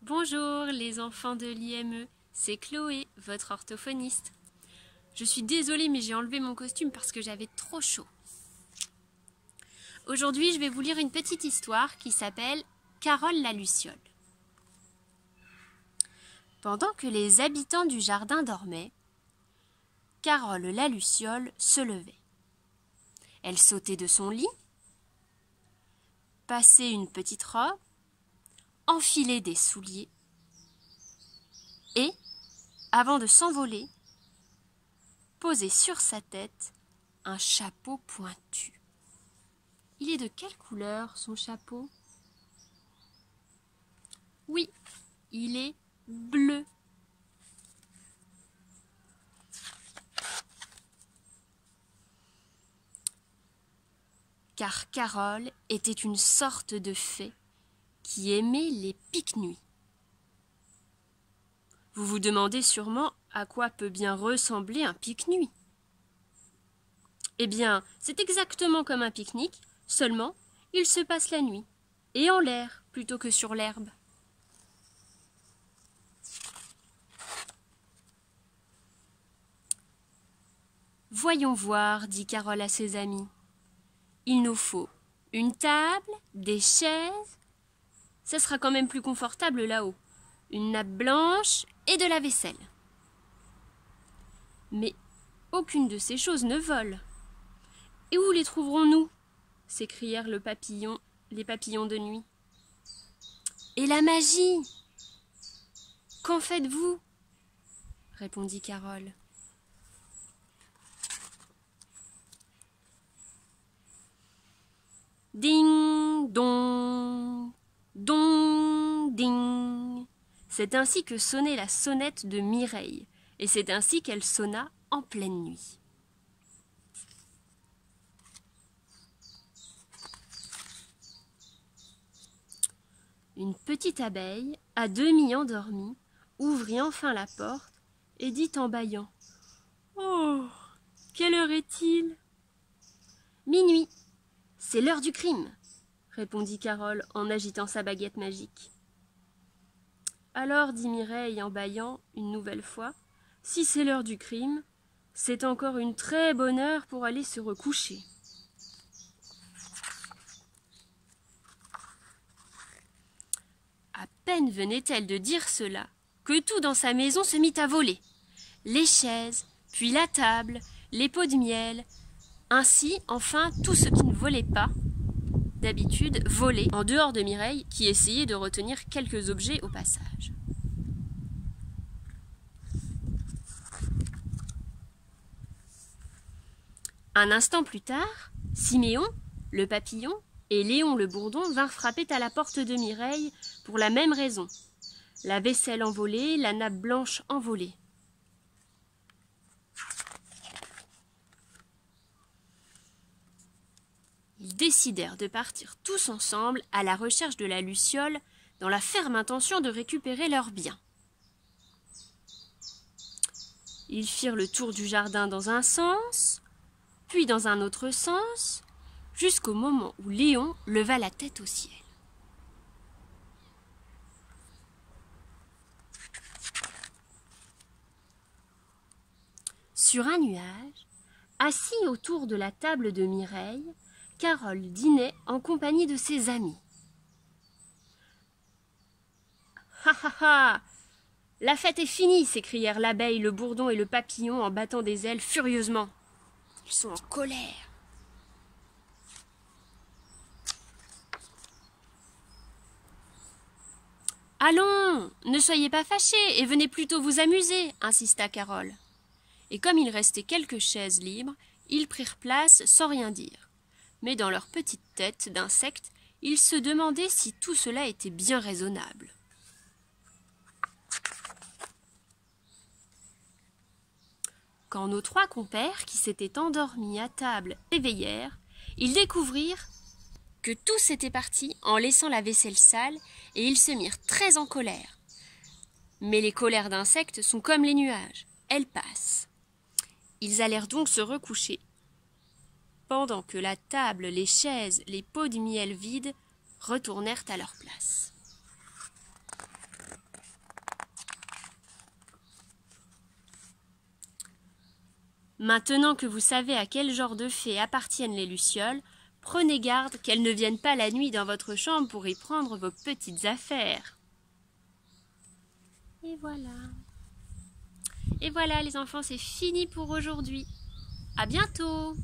Bonjour les enfants de l'IME, c'est Chloé, votre orthophoniste. Je suis désolée mais j'ai enlevé mon costume parce que j'avais trop chaud. Aujourd'hui je vais vous lire une petite histoire qui s'appelle Carole la Luciole. Pendant que les habitants du jardin dormaient, Carole la Luciole se levait. Elle sautait de son lit, passait une petite robe, enfilait des souliers et, avant de s'envoler, posait sur sa tête un chapeau pointu. Il est de quelle couleur son chapeau? Oui, il est bleu. Car Carole était une sorte de fée qui aimait les pique-nuits. Vous vous demandez sûrement à quoi peut bien ressembler un pique-nuit. Eh bien, c'est exactement comme un pique-nique, seulement il se passe la nuit, et en l'air plutôt que sur l'herbe. Voyons voir, dit Carole à ses amis. Il nous faut une table, des chaises. Ça sera quand même plus confortable là-haut. Une nappe blanche et de la vaisselle. Mais aucune de ces choses ne vole. Et où les trouverons-nous? S'écrièrent les papillons de nuit. Et la magie? Qu'en faites-vous? Répondit Carole. Ding, dong, dong, ding. C'est ainsi que sonnait la sonnette de Mireille, et c'est ainsi qu'elle sonna en pleine nuit. Une petite abeille, à demi endormie, ouvrit enfin la porte et dit en bâillant : « Oh, quelle heure est-il ? » ?»« Minuit, c'est l'heure du crime, » répondit Carole en agitant sa baguette magique. « Alors, dit Mireille en bâillant une nouvelle fois, si c'est l'heure du crime, c'est encore une très bonne heure pour aller se recoucher. » À peine venait-elle de dire cela, que tout dans sa maison se mit à voler. Les chaises, puis la table, les pots de miel, ainsi, enfin, tout ce qui ne volait pas, d'habitude, volait, en dehors de Mireille, qui essayait de retenir quelques objets au passage. Un instant plus tard, Siméon, le papillon, et Léon le bourdon vinrent frapper à la porte de Mireille pour la même raison. La vaisselle envolée, la nappe blanche envolée. Ils décidèrent de partir tous ensemble à la recherche de la Luciole dans la ferme intention de récupérer leurs biens. Ils firent le tour du jardin dans un sens, puis dans un autre sens, jusqu'au moment où Léon leva la tête au ciel. Sur un nuage, assis autour de la table de Mireille, Carole dînait en compagnie de ses amis. « Ha ha ha ! La fête est finie !» s'écrièrent l'abeille, le bourdon et le papillon en battant des ailes furieusement. Ils sont en colère. « Allons, ne soyez pas fâchés et venez plutôt vous amuser » insista Carole. Et comme il restait quelques chaises libres, ils prirent place sans rien dire. Mais dans leur petite tête d'insectes, ils se demandaient si tout cela était bien raisonnable. Quand nos trois compères, qui s'étaient endormis à table, éveillèrent, ils découvrirent que tous étaient partis en laissant la vaisselle sale et ils se mirent très en colère. Mais les colères d'insectes sont comme les nuages, elles passent. Ils allèrent donc se recoucher, pendant que la table, les chaises, les pots de miel vides retournèrent à leur place. Maintenant que vous savez à quel genre de fées appartiennent les lucioles, prenez garde qu'elles ne viennent pas la nuit dans votre chambre pour y prendre vos petites affaires. Et voilà. Et voilà les enfants, c'est fini pour aujourd'hui. À bientôt!